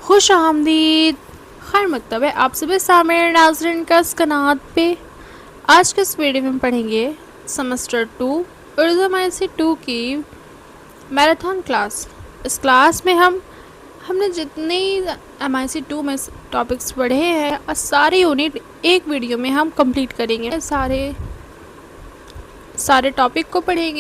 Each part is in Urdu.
خوش آمدید، خیر مکتب ہے آپ سب سامعین ناظرین کا اس قنات پہ۔ آج کے اس ویڈیو میں پڑھیں گے سمسٹر 2 اردو MIC 2 کی میراتھن کلاس۔ اس کلاس میں ہم نے جتنے MIC 2 میں ٹاپکس پڑھے ہیں اور سارے یونٹ ایک ویڈیو میں ہم کمپلیٹ کریں گے۔ سارے ٹاپک کو پڑھیں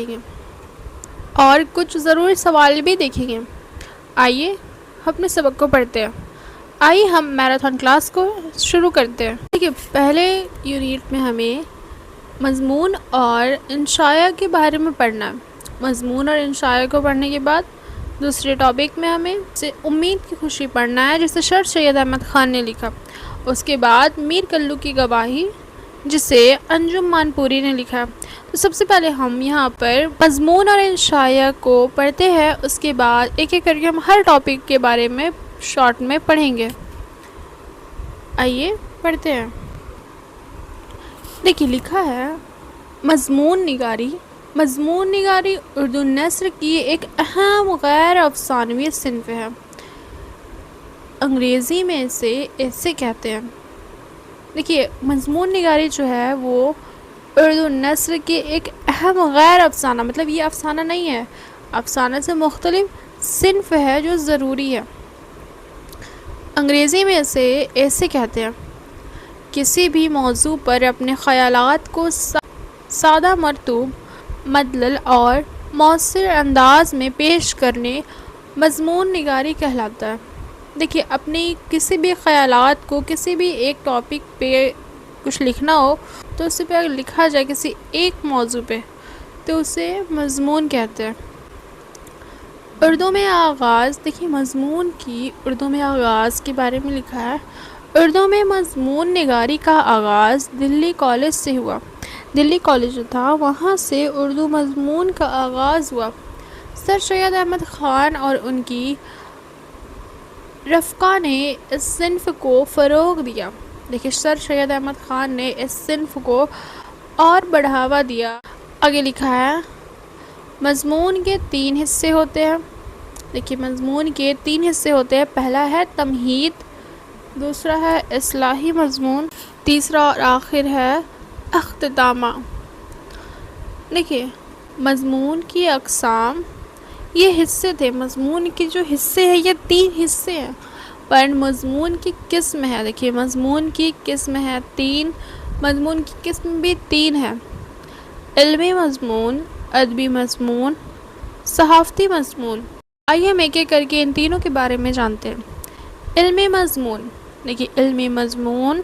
گے اور کچھ ضروری سوال بھی دیکھیں گے۔ آئیے اپنے سبق کو پڑھتے ہیں۔ آئیے ہم میراتھن کلاس کو شروع کرتے ہیں۔ ٹھیک ہے، پہلے یونٹ میں ہمیں مضمون اور انشاء کے بارے میں پڑھنا ہے۔ مضمون اور انشاء کو پڑھنے کے بعد دوسرے ٹاپک میں ہمیں امید کی خوشی پڑھنا ہے، جسے سر سید احمد خان نے لکھا۔ اس کے بعد میر کلو کی گواہی، جسے انجم مانپوری نے لکھا۔ تو سب سے پہلے ہم یہاں پر مضمون اور انشاء کو پڑھتے ہیں، اس کے بعد ایک ایک کر کے ہم ہر ٹاپک کے بارے میں شارٹ میں پڑھیں گے۔ آئیے پڑھتے ہیں۔ دیکھیے لکھا ہے مضمون نگاری۔ مضمون نگاری اردو نثر کی ایک اہم غیر افسانوی صنف ہے۔ انگریزی میں اسے ایسے کہتے ہیں۔ دیکھیے مضمون نگاری جو ہے وہ اردو نثر کے ایک اہم غیر افسانہ، مطلب یہ افسانہ نہیں ہے، افسانہ سے مختلف صنف ہے جو ضروری ہے۔ انگریزی میں اسے ایسے کہتے ہیں: کسی بھی موضوع پر اپنے خیالات کو سادہ مرتوب، مدلل اور مؤثر انداز میں پیش کرنے مضمون نگاری کہلاتا ہے۔ دیکھیے اپنی کسی بھی خیالات کو کسی بھی ایک ٹاپک پہ کچھ لکھنا ہو تو اس پہ اگر لکھا جائے کسی ایک موضوع پہ تو اسے مضمون کہتے ہیں۔ اردو میں آغاز، دیکھیے مضمون کی اردو میں آغاز کے بارے میں لکھا ہے۔ اردو میں مضمون نگاری کا آغاز دلی کالج سے ہوا۔ دلی کالج جو تھا وہاں سے اردو مضمون کا آغاز ہوا۔ سر سید احمد خان اور ان کی رفقا نے اس صنف کو فروغ دیا۔ دیکھیے سر سید احمد خان نے اس صنف کو اور بڑھاوا دیا۔ آگے لکھا ہے مضمون کے 3 حصے ہوتے ہیں۔ دیکھیے مضمون کے 3 حصے ہوتے ہیں۔ پہلا ہے تمہید، دوسرا ہے اصلاحی مضمون، تیسرا اور آخر ہے اختتامہ۔ دیکھیے مضمون کی اقسام، یہ حصے تھے۔ مضمون کے جو حصے ہیں یہ 3 حصے ہیں، پر مضمون کی قسم ہے۔ دیکھیے مضمون کی قسم ہے 3، مضمون کی قسم بھی 3 ہے: علمی مضمون، ادبی مضمون، صحافتی مضمون۔ آئیے ہم ایک ایک کر کے ان تینوں کے بارے میں جانتے ہیں۔ علمی مضمون، دیکھیے علمی مضمون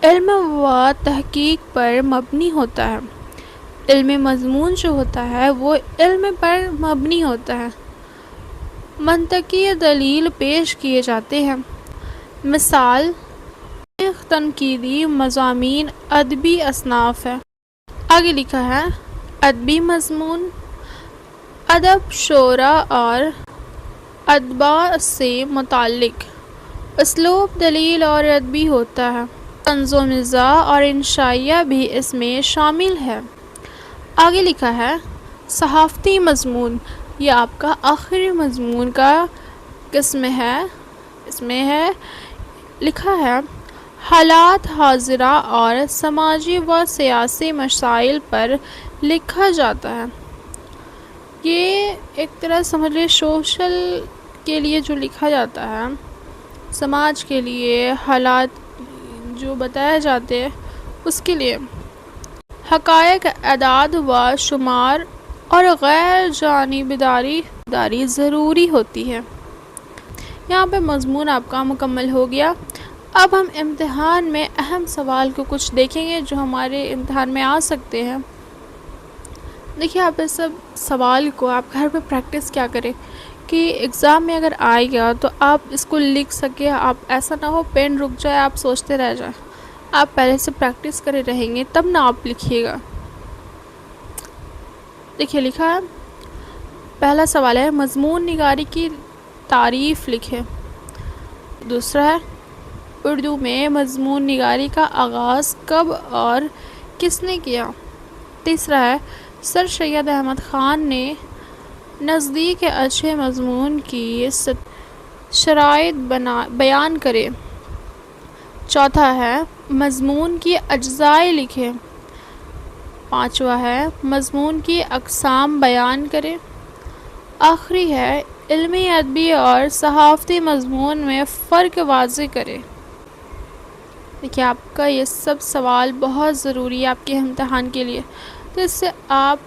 علم و تحقیق پر مبنی ہوتا ہے۔ علمی مضمون جو ہوتا ہے وہ علم پر مبنی ہوتا ہے۔ منطقی دلیل پیش کیے جاتے ہیں۔ مثال تنقیدی مضامین ادبی اصناف ہے۔ آگے لکھا ہے ادبی مضمون ادب، شعراء اور ادباء سے متعلق اسلوب، دلیل اور ادبی ہوتا ہے۔ طنز و مزاح اور انشائیہ بھی اس میں شامل ہے۔ آگے لکھا ہے صحافتی مضمون، یہ آپ کا آخری مضمون کا قسم ہے۔ اس میں ہے لکھا ہے حالات حاضرہ اور سماجی و سیاسی مسائل پر لکھا جاتا ہے۔ یہ ایک طرح سمجھ لیں سوشل کے لیے جو لکھا جاتا ہے، سماج کے لیے حالات جو بتائے جاتے ہیں اس کے لیے۔ حقائق، اعداد و شمار اور غیر جانبداری ضروری ہوتی ہے۔ یہاں پہ مضمون آپ کا مکمل ہو گیا۔ اب ہم امتحان میں اہم سوال کو کچھ دیکھیں گے جو ہمارے امتحان میں آ سکتے ہیں۔ دیکھیے آپ اس سب سوال کو آپ گھر پہ پریکٹس کیا کریں کہ ایگزام میں اگر آئے گا تو آپ اس کو لکھ سکیں۔ آپ ایسا نہ ہو پین رک جائے، آپ سوچتے رہ جائیں۔ آپ پہلے سے پریکٹس کرے رہیں گے تب نہ آپ لکھیے گا۔ دیکھیے لکھا ہے پہلا سوال ہے مضمون نگاری کی تعریف لکھیں۔ دوسرا ہے اردو میں مضمون نگاری کا آغاز کب اور کس نے کیا۔ تیسرا ہے سر سید احمد خان نے نزدیک اچھے مضمون کی شرائط بیان کرے۔ چوتھا ہے مضمون کی اجزائے لکھے۔ پانچواں ہے مضمون کی اقسام بیان کرے۔ آخری ہے علمی، ادبی اور صحافتی مضمون میں فرق واضح کرے۔ دیکھیے آپ کا یہ سب سوال بہت ضروری ہے آپ کے امتحان کے لیے، تو اس سے آپ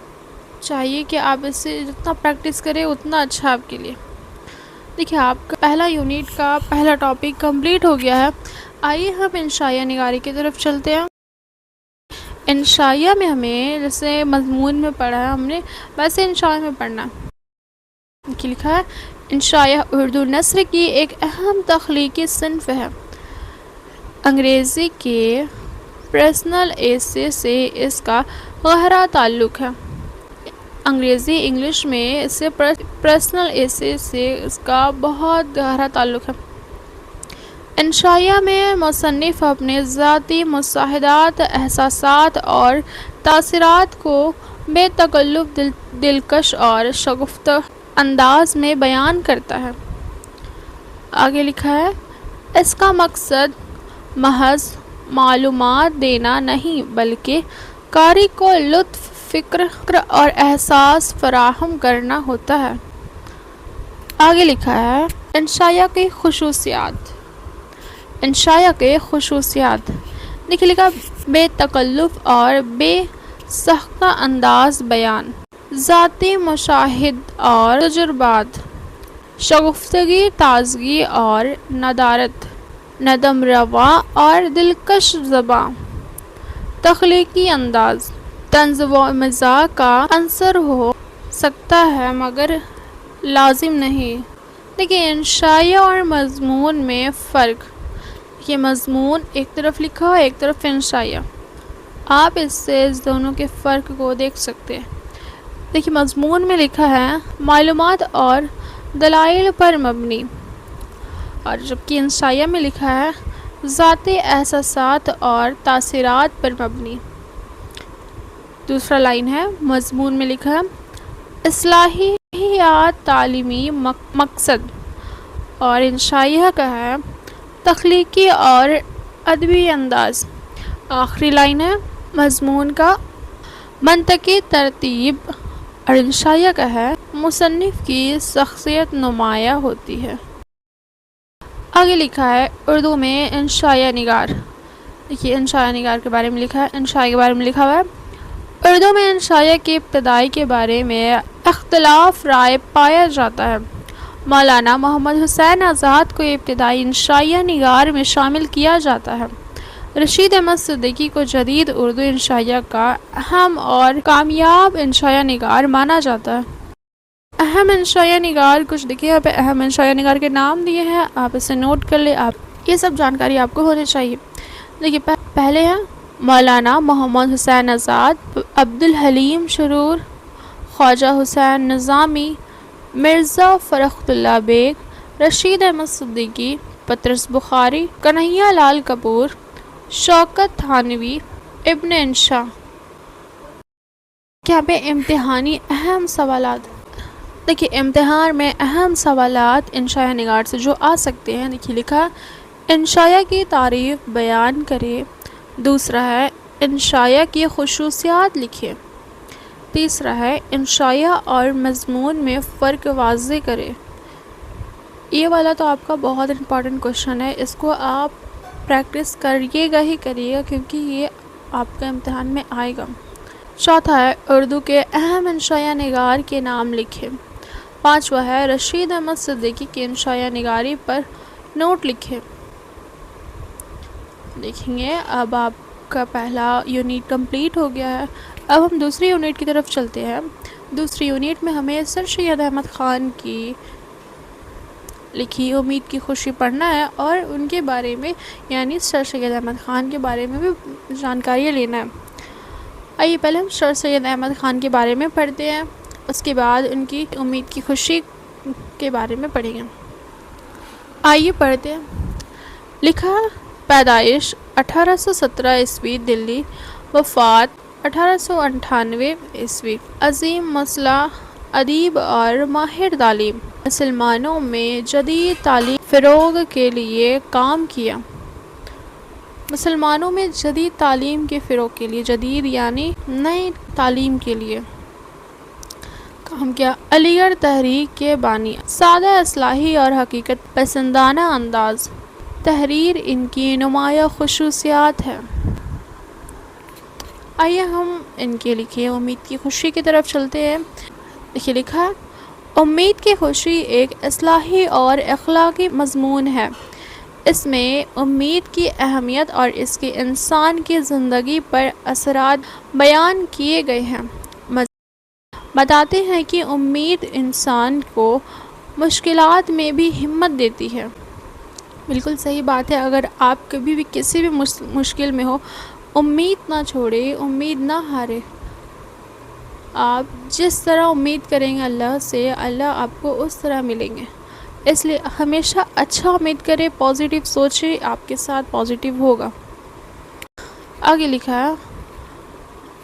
چاہیے کہ آپ اس سے جتنا پریکٹس کریں اتنا اچھا آپ کے لیے۔ دیکھیے آپ کا پہلا یونٹ کا پہلا ٹاپک کمپلیٹ ہو گیا ہے۔ آئیے ہم انشائیہ نگاری کی طرف چلتے ہیں۔ انشائیہ میں ہمیں جیسے مضمون میں پڑھا ہے ہم نے، ویسے انشائیہ میں پڑھنا ہے۔ لکھا ہے انشائیہ اردو نثر کی ایک اہم تخلیقی صنف ہے۔ انگریزی کے پرسنل ایسے سے اس کا گہرا تعلق ہے۔ انگلش میں اس سے پرسنل ایسے سے اس کا بہت گہرا تعلق ہے۔ انشائیہ میں مصنف اپنے ذاتی مشاہدات، احساسات اور تاثرات کو بے تکلف، دلکش اور شگفتہ انداز میں بیان کرتا ہے۔ آگے لکھا ہے اس کا مقصد محض معلومات دینا نہیں بلکہ قاری کو لطف، فکر اور احساس فراہم کرنا ہوتا ہے۔ آگے لکھا ہے انشائیہ کی خصوصیات۔ انشائیہ کے خصوصیات دیکھیے لکھا بے تکلف اور بے ساختہ انداز بیان، ذاتی مشاہد اور تجربات، شگفتگی، تازگی اور ندارت، ندم روا اور دلکش زباں، تخلیقی انداز، طنز و مزاح کا عنصر ہو سکتا ہے مگر لازم نہیں۔ دیکھیے انشائیہ اور مضمون میں فرق، یہ مضمون ایک طرف لکھا ہے ایک طرف انشائیہ، آپ اس سے اس دونوں کے فرق کو دیکھ سکتے ہیں۔ دیکھیے مضمون میں لکھا ہے معلومات اور دلائل پر مبنی، اور جبکہ انشائیہ میں لکھا ہے ذاتی احساسات اور تاثرات پر مبنی۔ دوسرا لائن ہے مضمون میں لکھا ہے اصلاحی یا تعلیمی مقصد، اور انشائیہ کا ہے تخلیقی اور ادبی انداز۔ آخری لائن ہے مضمون کا منطقی ترتیب، اور انشائیہ کا ہے مصنف کی شخصیت نمایاں ہوتی ہے۔ آگے لکھا ہے اردو میں انشائیہ نگار۔ دیکھیے انشائیہ نگار کے بارے میں لکھا ہے، انشائیہ کے بارے میں لکھا ہوا ہے اردو میں انشائیہ کی ابتدائی کے بارے میں اختلاف رائے پایا جاتا ہے۔ مولانا محمد حسین آزاد کو ابتدائی انشائیہ نگار میں شامل کیا جاتا ہے۔ رشید احمد صدیقی کو جدید اردو انشائیہ کا اہم اور کامیاب انشائیہ نگار مانا جاتا ہے۔ اہم انشائیہ نگار کچھ دیکھیے یہاں پہ اہم انشائیہ نگار کے نام دیے ہیں، آپ اسے نوٹ کر لیں، آپ یہ سب جانکاری آپ کو ہونی چاہیے۔ دیکھیے پہلے ہیں مولانا محمد حسین آزاد، عبدالحلیم سرور، خواجہ حسین نظامی، مرزا فرخت اللہ بیگ، رشید احمد صدیقی، پطرس بخاری، کنہیا لال کپور، شوکت تھانوی، ابن انشا۔ کیا پہ امتحانی اہم سوالات، دیکھیے امتحان میں اہم سوالات انشائیہ نگار سے جو آ سکتے ہیں، دیکھیے لکھا انشائیہ کی تعریف بیان کرے۔ دوسرا ہے انشائیہ کی خصوصیات لکھے۔ تیسرا ہے انشائیہ اور مضمون میں فرق واضح کرے۔ یہ والا تو آپ کا بہت امپورٹنٹ کوشچن ہے، اس کو آپ پریکٹس کریے گا ہی کریے گا کیونکہ یہ آپ کا امتحان میں آئے گا۔ چوتھا ہے اردو کے اہم انشائیہ نگار کے نام لکھے۔ پانچواں ہے رشید احمد صدیقی کی انشائیہ نگاری پر نوٹ لکھے۔ دیکھیں گے اب آپ کا پہلا یونٹ کمپلیٹ ہو گیا ہے، اب ہم دوسری یونٹ کی طرف چلتے ہیں۔ دوسری یونٹ میں ہمیں سر سید احمد خان کی لکھی امید کی خوشی پڑھنا ہے اور ان کے بارے میں یعنی سر سید احمد خان کے بارے میں بھی جانکاری لینا ہے۔ آئیے پہلے ہم سر سید احمد خان کے بارے میں پڑھتے ہیں، اس کے بعد ان کی امید کی خوشی کے بارے میں پڑھیں گے۔ آئیے پڑھتے ہیں۔ لکھا پیدائش 1817 عیسوی دلی، وفات 1898 عیسوی۔ عظیم مسئلہ ادیب اور ماہر تعلیم، مسلمانوں میں جدید تعلیم فروغ کے لیے کام کیا۔ مسلمانوں میں جدید تعلیم کے فروغ کے لیے، جدید یعنی نئی تعلیم کے لیے کام کیا۔ علی گڑھ تحریک کے بانی، سادہ اصلاحی اور حقیقت پسندانہ انداز تحریر ان کی نمایاں خصوصیات ہے۔ آئیے ہم ان کے لکھے امید کی خوشی کی طرف چلتے ہیں۔ دیکھیے لکھا ہے، امید کی خوشی ایک اصلاحی اور اخلاقی مضمون ہے۔ اس میں امید کی اہمیت اور اس کے انسان کی زندگی پر اثرات بیان کیے گئے ہیں۔ بتاتے ہیں کہ امید انسان کو مشکلات میں بھی ہمت دیتی ہے۔ بالکل صحیح بات ہے، اگر آپ کبھی بھی کسی بھی مشکل میں ہو، امید نہ چھوڑے، امید نہ ہارے۔ آپ جس طرح امید کریں گے اللہ سے، اللہ آپ کو اس طرح ملیں گے۔ اس لیے ہمیشہ اچھا امید کرے، پازیٹیو سوچے، آپ کے ساتھ پازیٹیو ہوگا۔ آگے لکھا ہے،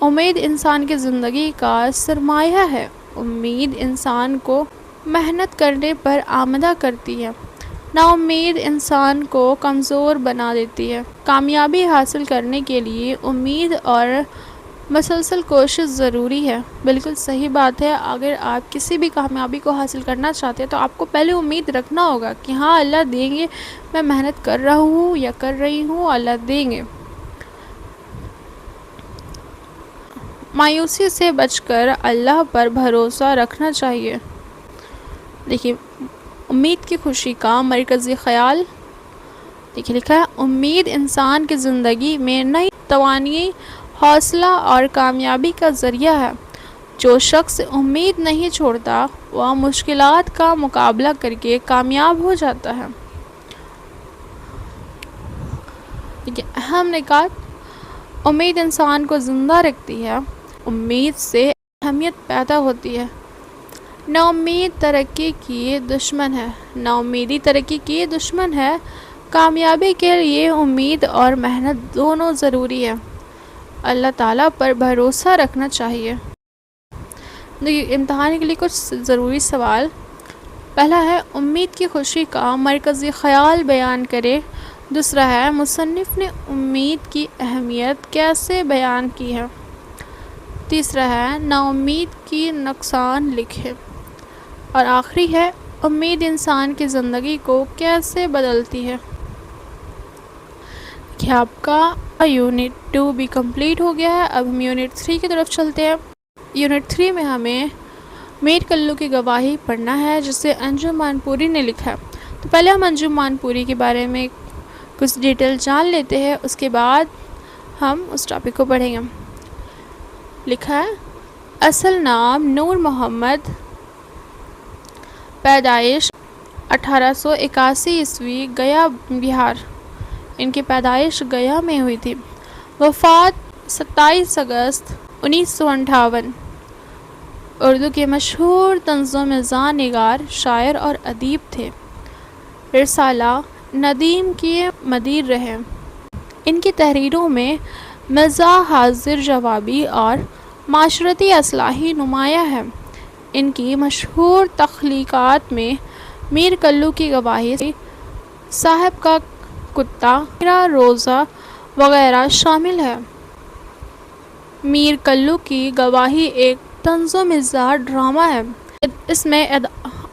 امید انسان کی زندگی کا سرمایہ ہے۔ امید انسان کو محنت کرنے پر آمادہ کرتی ہے۔ نا امید انسان کو کمزور بنا دیتی ہے۔ کامیابی حاصل کرنے کے لیے امید اور مسلسل کوشش ضروری ہے۔ بالکل صحیح بات ہے، اگر آپ کسی بھی کامیابی کو حاصل کرنا چاہتے ہیں تو آپ کو پہلے امید رکھنا ہوگا کہ ہاں اللہ دیں گے، میں محنت کر رہا ہوں یا کر رہی ہوں، اللہ دیں گے۔ مایوسی سے بچ کر اللہ پر بھروسہ رکھنا چاہیے۔ دیکھیے امید کی خوشی کا مرکزی خیال، دیکھیے لکھا ہے، امید انسان کی زندگی میں نئی توانائی، حوصلہ اور کامیابی کا ذریعہ ہے۔ جو شخص امید نہیں چھوڑتا وہ مشکلات کا مقابلہ کر کے کامیاب ہو جاتا ہے۔ اہم نکات، امید انسان کو زندہ رکھتی ہے۔ امید سے اہمیت پیدا ہوتی ہے۔ نا امید ترقی کی دشمن ہے۔ نا امیدی ترقی کی دشمن ہے۔ کامیابی کے لیے امید اور محنت دونوں ضروری ہے۔ اللہ تعالیٰ پر بھروسہ رکھنا چاہیے۔ امتحان کے لیے کچھ ضروری سوال۔ پہلا ہے، امید کی خوشی کا مرکزی خیال بیان کرے۔ دوسرا ہے، مصنف نے امید کی اہمیت کیسے بیان کی ہے۔ تیسرا ہے، نا امید کی نقصان لکھے۔ اور آخری ہے، امید انسان کی زندگی کو کیسے بدلتی ہے۔ کہ آپ کا یونٹ 2 بھی کمپلیٹ ہو گیا ہے۔ اب ہم یونٹ 3 کی طرف چلتے ہیں۔ یونٹ 3 میں ہمیں میر کلو کی گواہی پڑھنا ہے، جسے انجم مان پوری نے لکھا ہے۔ تو پہلے ہم انجم مان پوری کے بارے میں کچھ ڈیٹیل جان لیتے ہیں، اس کے بعد ہم اس ٹاپک کو پڑھیں گے۔ لکھا ہے، اصل نام نور محمد، پیدائش 1881 گیا بہار۔ ان کی پیدائش گیا میں ہوئی تھی۔ وفات 27 اگست 1958۔ اردو کے مشہور طنز و مزاح نگار، شاعر اور ادیب تھے۔ رسالہ ندیم کے مدیر رہے۔ ان کی تحریروں میں مزاح، حاضر جوابی اور معاشرتی اصلاحی نمایاں ہے۔ ان کی مشہور تخلیقات میں میر کلو کی گواہی، صاحب کا کتا، میرا روزہ وغیرہ شامل ہے۔ میر کلو کی گواہی ایک طنز و مزاح ڈرامہ ہے۔ اس میں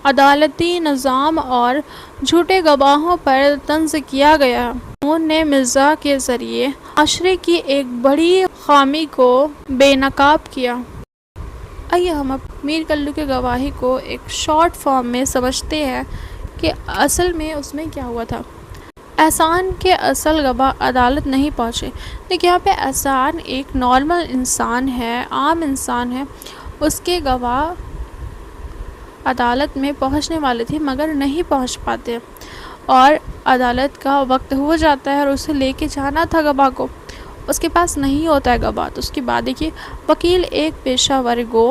عدالتی نظام اور جھوٹے گواہوں پر طنز کیا گیا ہے۔ انہوں نے مزاح کے ذریعے معاشرے کی ایک بڑی خامی کو بے نقاب کیا۔ آئیے ہم اب میر کلو کی گواہی کو ایک شارٹ فارم میں سمجھتے ہیں کہ اصل میں اس میں کیا ہوا تھا۔ احسان کے اصل گواہ عدالت نہیں پہنچے۔ لیکن یہاں پہ احسان ایک نارمل انسان ہے، عام انسان ہے، اس کے گواہ عدالت میں پہنچنے والے تھے مگر نہیں پہنچ پاتے، اور عدالت کا وقت ہو جاتا ہے اور اسے لے کے جانا تھا گواہ کو، اس کے پاس نہیں ہوتا ہے گواہ۔ تو اس کے بعد دیکھیے، وکیل ایک پیشہ ور گو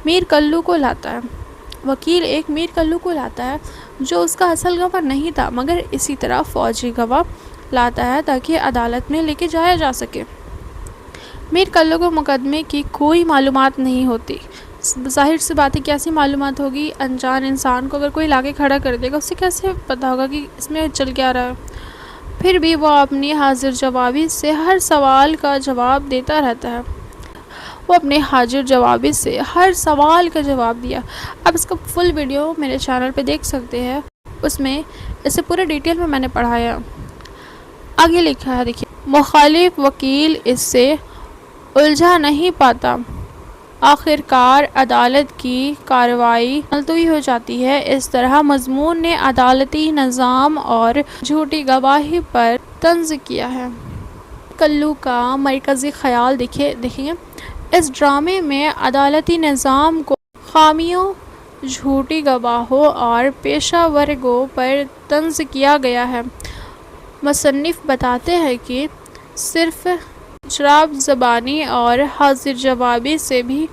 میر کلو کو لاتا ہے۔ وکیل ایک میر کلو کو لاتا ہے جو اس کا اصل گواہ نہیں تھا، مگر اسی طرح فوجی گواہ لاتا ہے تاکہ عدالت میں لے کے جایا جا سکے۔ میر کلو کو مقدمے کی کوئی معلومات نہیں ہوتی، ظاہر سی بات ہے کیسی معلومات ہوگی انجان انسان کو، اگر کوئی لا کے کھڑا کر دے گا اسے کیسے پتہ ہوگا کہ اس میں چل کیا رہا ہے؟ پھر بھی وہ اپنی حاضر جوابی سے ہر سوال کا جواب دیتا رہتا ہے۔ وہ اپنے حاضر جوابی سے ہر سوال کا جواب دیا۔ اب اس کا فل ویڈیو میرے چینل پہ دیکھ سکتے ہیں، اس میں اسے پورے ڈیٹیل میں نے پڑھایا۔ آگے لکھا ہے دیکھیے، مخالف وکیل اس سے الجھا نہیں پاتا، آخر کار عدالت کی کارروائی ملتوی ہو جاتی ہے۔ اس طرح مضمون نے عدالتی نظام اور جھوٹی گواہی پر طنز کیا ہے۔ کلو کا مرکزی خیال دیکھیے، اس ڈرامے میں عدالتی نظام کو خامیوں، جھوٹی گواہوں اور پیشہ ورگوں پر طنز کیا گیا ہے۔ مصنف بتاتے ہیں کہ صرف شراب زبانی اور حاضر جوابی سے بھی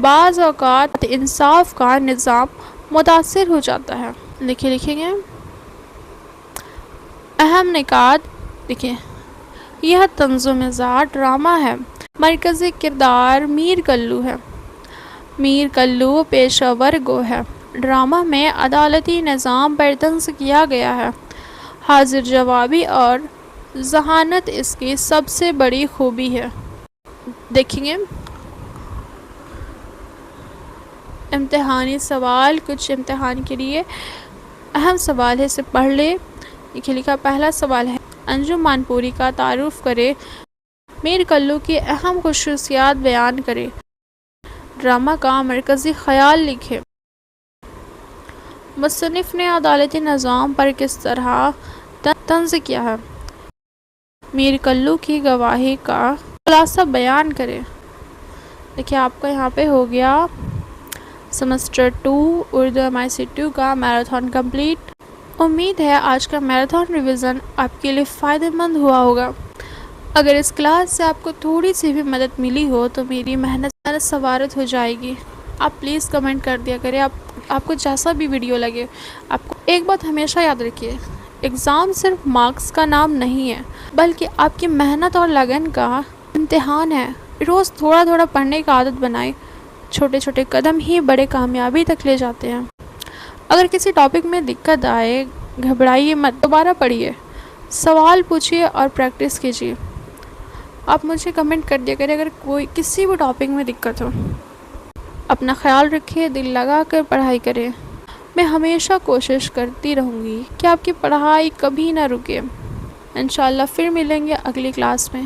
بعض اوقات انصاف کا نظام متاثر ہو جاتا ہے۔ لکھیں گے اہم نکات۔ دیکھیں، یہ طنز و مزاح ڈرامہ ہے۔ مرکزی کردار میر کلو ہے۔ میر کلو پیشہ ورگو ہے۔ ڈرامہ میں عدالتی نظام پر طنز کیا گیا ہے۔ حاضر جوابی اور ذہانت اس کی سب سے بڑی خوبی ہے۔ دیکھیں گے امتحانی سوال، کچھ امتحان کے لیے اہم سوال ہے، اسے پڑھ لے۔ لکھا پہلا سوال ہے، انجم مان پوری کا تعارف کرے، میر کلو کی اہم خصوصیات بیان کرے، ڈرامہ کا مرکزی خیال لکھے۔ مصنف نے عدالتی نظام پر کس طرح طنز کیا ہے، میر کلو کی گواہی کا خلاصہ بیان کرے۔ دیکھیے آپ کا یہاں پہ ہو گیا سیمسٹر 2 اردو MIC2 کا میراتھن کمپلیٹ۔ امید ہے آج کا میراتھن ریویژن آپ کے لیے فائدہ مند ہوا ہوگا۔ اگر اس کلاس سے آپ کو تھوڑی سی بھی مدد ملی ہو تو میری محنت سوارت ہو جائے گی۔ آپ پلیز کمنٹ کر دیا کریں، آپ کو جیسا بھی ویڈیو لگے۔ آپ کو ایک بات ہمیشہ یاد رکھیے، ایگزام صرف مارکس کا نام نہیں ہے، بلکہ آپ کی محنت اور لگن کا امتحان ہے۔ روز تھوڑا تھوڑا پڑھنے کا عادت بنائیں، چھوٹے چھوٹے قدم ہی بڑے کامیابی تک لے جاتے ہیں۔ اگر کسی ٹاپک میں دقت آئے، گھبرائیے مت، دوبارہ پڑھیے، سوال پوچھیے اور پریکٹس کیجیے۔ آپ مجھے کمنٹ کر دیا کریں اگر کوئی کسی بھی ٹاپک میں دقت ہو۔ اپنا خیال رکھیے، دل لگا کر پڑھائی کریں۔ میں ہمیشہ کوشش کرتی رہوں گی کہ آپ کی پڑھائی کبھی نہ رکے۔ انشاءاللہ پھر ملیں گے اگلی کلاس میں۔